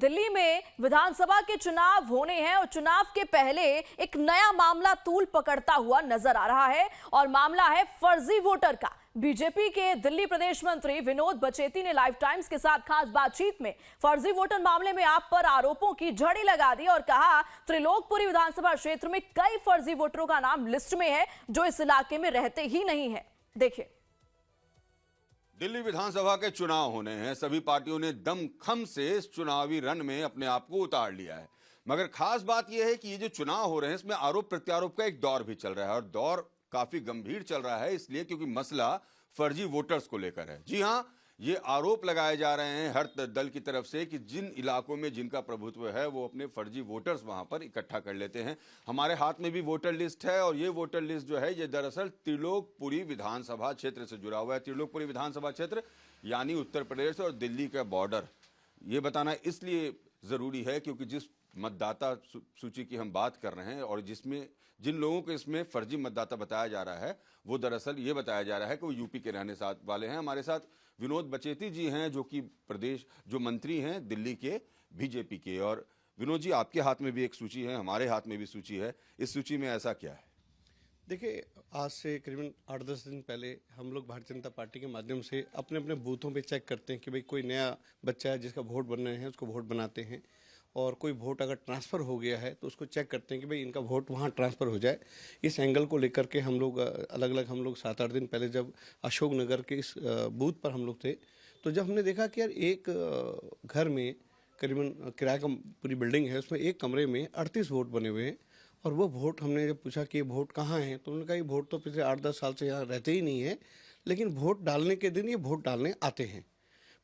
दिल्ली में विधानसभा के चुनाव होने हैं और चुनाव के पहले एक नया मामला तूल पकड़ता हुआ नजर आ रहा है और मामला है फर्जी वोटर का। बीजेपी के दिल्ली प्रदेश मंत्री विनोद बचेती ने लाइव टाइम्स के साथ खास बातचीत में फर्जी वोटर मामले में आप पर आरोपों की झड़ी लगा दी और कहा त्रिलोकपुरी विधानसभा क्षेत्र में कई फर्जी वोटरों का नाम लिस्ट में है जो इस इलाके में रहते ही नहीं है। देखिए, दिल्ली विधानसभा के चुनाव होने हैं। सभी पार्टियों ने दमखम से इस चुनावी रन में अपने आप को उतार लिया है, मगर खास बात यह है कि ये जो चुनाव हो रहे हैं इसमें आरोप प्रत्यारोप का एक दौर भी चल रहा है और दौर काफी गंभीर चल रहा है, इसलिए क्योंकि मसला फर्जी वोटर्स को लेकर है। जी हां, ये आरोप लगाए जा रहे हैं हर दल की तरफ से कि जिन इलाकों में जिनका प्रभुत्व है वो अपने फर्जी वोटर्स वहां पर इकट्ठा कर लेते हैं। हमारे हाथ में भी वोटर लिस्ट है और ये वोटर लिस्ट जो है ये दरअसल त्रिलोकपुरी विधानसभा क्षेत्र से जुड़ा हुआ है। त्रिलोकपुरी विधानसभा क्षेत्र यानी उत्तर प्रदेश और दिल्ली का बॉर्डर। ये बताना इसलिए जरूरी है क्योंकि जिस मतदाता सूची की हम बात कर रहे हैं और जिसमें जिन लोगों को इसमें फर्जी मतदाता बताया जा रहा है वो दरअसल ये बताया जा रहा है कि वो यूपी के रहने वाले हैं। हमारे साथ विनोद बचेती जी हैं जो कि प्रदेश जो मंत्री हैं दिल्ली के बीजेपी के। और विनोद जी, आपके हाथ में भी एक सूची है, हमारे हाथ में भी सूची है। इस सूची में ऐसा क्या है? देखिए, आज से करीबन 8-10 दिन पहले हम लोग भारतीय जनता पार्टी के माध्यम से अपने अपने बूथों पे चेक करते हैं कि भाई कोई नया बच्चा है जिसका वोट बनना है उसको वोट बनाते हैं, और कोई वोट अगर ट्रांसफ़र हो गया है तो उसको चेक करते हैं कि भाई इनका वोट वहाँ ट्रांसफ़र हो जाए। इस एंगल को लेकर के हम लोग अलग अलग 7-8 दिन पहले जब अशोक नगर के इस बूथ पर हम लोग थे तो जब हमने देखा कि यार एक घर में करीबन किराए का पूरी बिल्डिंग है, उसमें एक कमरे में 38 वोट बने हुए हैं। और वो वोट हमने जब पूछा कि ये वोट कहाँ हैं तो उन्होंने कहा ये वोट तो पिछले 8-10 साल से यहाँ रहते ही नहीं है, लेकिन वोट डालने के दिन ये वोट डालने आते हैं।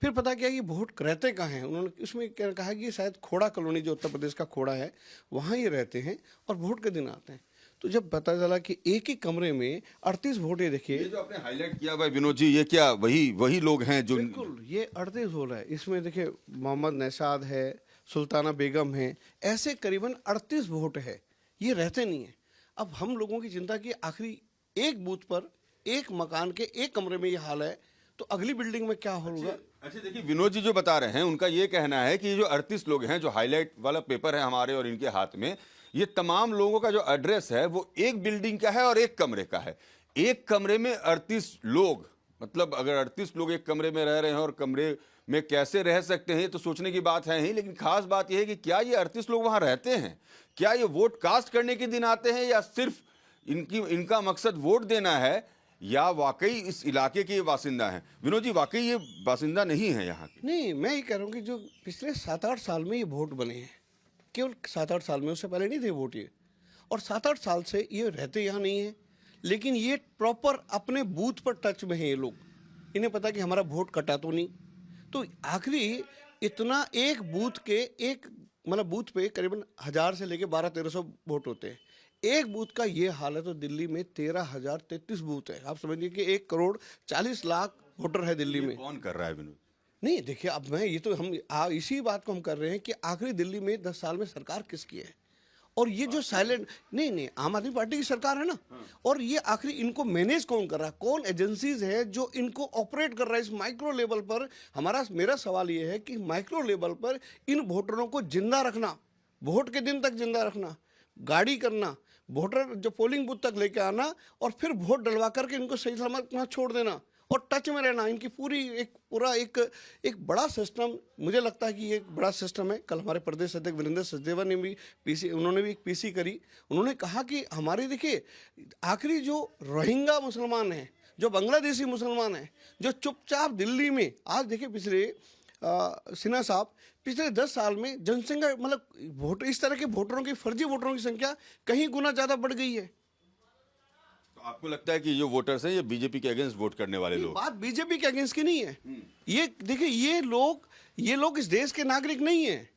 फिर पता किया ये वोट रहते कहाँ हैं, उन्होंने उसमें कहा कि शायद खोड़ा कॉलोनी जो उत्तर प्रदेश का खोड़ा है वहाँ ये रहते हैं और वोट के दिन आते हैं। तो जब पता चला कि एक ही कमरे में 38 वोट, ये देखिए ये जो आपने हाईलाइट किया भाई विनोद जी, ये क्या वही लोग हैं जो? बिल्कुल, ये 38 वोट है। इसमें देखिए मोहम्मद नौशाद है, सुल्ताना बेगम है, ऐसे करीबन 38 वोट है, ये रहते नहीं है। अब हम लोगों की चिंता की आखिरी एक बूथ पर एक मकान के एक कमरे में ये हाल है तो अगली बिल्डिंग में क्या होगा? अच्छा देखिए, विनोद जी जो बता रहे हैं उनका ये कहना है कि ये जो 38 लोग हैं, जो हाईलाइट वाला पेपर है हमारे और इनके हाथ में, ये तमाम लोगों का जो एड्रेस है वो एक बिल्डिंग का है और एक कमरे का है। एक कमरे में 38 लोग, मतलब अगर 38 लोग एक कमरे में रह रहे हैं और कमरे में कैसे रह सकते हैं ये तो सोचने की बात है ही, लेकिन खास बात यह है कि क्या ये 38 लोग वहां रहते हैं? क्या ये वोट कास्ट करने के दिन आते हैं या सिर्फ इनका मकसद वोट देना है, या वाकई इस इलाके के बासिंदा हैं? विनोद जी, वाकई ये बासिंदा नहीं है यहाँ के? नहीं, मैं ये कह रहा हूँ कि जो पिछले 7-8 साल में ये वोट बने हैं, केवल 7-8 साल में, उससे पहले नहीं थे वोट ये, और 7-8 साल से ये रहते यहाँ नहीं है, लेकिन ये प्रॉपर अपने बूथ पर टच में हैं ये लोग। इन्हें पता कि हमारा वोट कटा तो नहीं, तो आखिरी इतना एक बूथ के बूथ पे करीबन 1000 से लेके 1200-1300 वोट होते हैं। एक बूथ का ये हाल है तो दिल्ली में 13,033 बूथ है। आप समझिए कि 1,40,00,000 वोटर है दिल्ली में। कौन कर रहा है विनोद? नहीं देखिए, अब मैं ये तो हम इसी बात को हम कर रहे हैं कि आखिरी दिल्ली में 10 साल में सरकार किसकी है, और ये जो साइलेंट नहीं आम आदमी पार्टी की सरकार है ना, और ये आखिरी इनको मैनेज कौन कर रहा है, कौन एजेंसीज है जो इनको ऑपरेट कर रहा है इस माइक्रो लेवल पर? मेरा सवाल ये है कि माइक्रो लेवल पर इन वोटरों को जिंदा रखना, वोट के दिन तक जिंदा रखना, गाड़ी करना, वोटर जो पोलिंग बूथ तक लेके आना और फिर वोट डलवा करके इनको सही सलामत वहाँ छोड़ देना और टच में रहना, इनकी पूरा एक बड़ा सिस्टम, मुझे लगता है कि ये एक बड़ा सिस्टम है। कल हमारे प्रदेश अध्यक्ष वीरेंद्र सचदेवा ने भी उन्होंने भी एक पीसी करी। उन्होंने कहा कि हमारे देखिए आखिरी जो रोहिंग्या मुसलमान हैं, जो बांग्लादेशी मुसलमान हैं, जो चुपचाप दिल्ली में, आज देखिए पिछले सिन्हा साहब पिछले 10 साल में जनसंख्या वोट इस तरह के वोटरों की, फर्जी वोटरों की संख्या कहीं गुना ज्यादा बढ़ गई है। तो आपको लगता है कि जो वोटर्स हैं ये बीजेपी के अगेंस्ट वोट करने वाले लोग? बात बीजेपी के अगेंस्ट की नहीं है। ये देखिए, ये लोग इस देश के नागरिक नहीं है।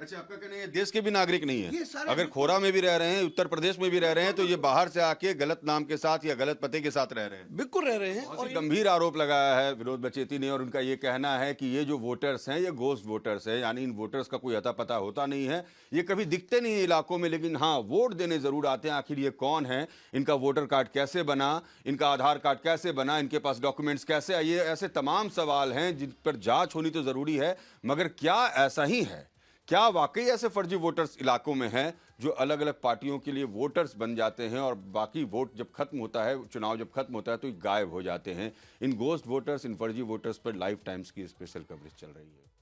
अच्छा, आपका कहना है ये देश के भी नागरिक नहीं ये है। सारे अगर खोरा में भी रह रहे हैं, उत्तर प्रदेश में भी रह रहे हैं, तो ये बाहर से आके गलत नाम के साथ या गलत पते के साथ रह रहे हैं। बिल्कुल रह रहे हैं। और और गंभीर आरोप लगाया है विनोद बचेती ने, और उनका ये कहना है कि ये जो वोटर्स हैं ये गोस्ट वोटर्स हैं, यानी इन वोटर्स का कोई अता पता होता नहीं है, ये कभी दिखते नहीं है इलाकों में, लेकिन हाँ वोट देने जरूर आते हैं। आखिर ये कौन है, इनका वोटर कार्ड कैसे बना, इनका आधार कार्ड कैसे बना, इनके पास डॉक्यूमेंट्स कैसे आए, ये ऐसे तमाम सवाल हैं जिन पर जांच होनी तो जरूरी है। मगर क्या ऐसा ही है, क्या वाकई ऐसे फर्जी वोटर्स इलाकों में हैं जो अलग अलग पार्टियों के लिए वोटर्स बन जाते हैं और बाकी वोट जब खत्म होता है, चुनाव जब खत्म होता है तो गायब हो जाते हैं? इन गोस्ट वोटर्स, इन फर्जी वोटर्स पर लाइफ टाइम्स की स्पेशल कवरेज चल रही है।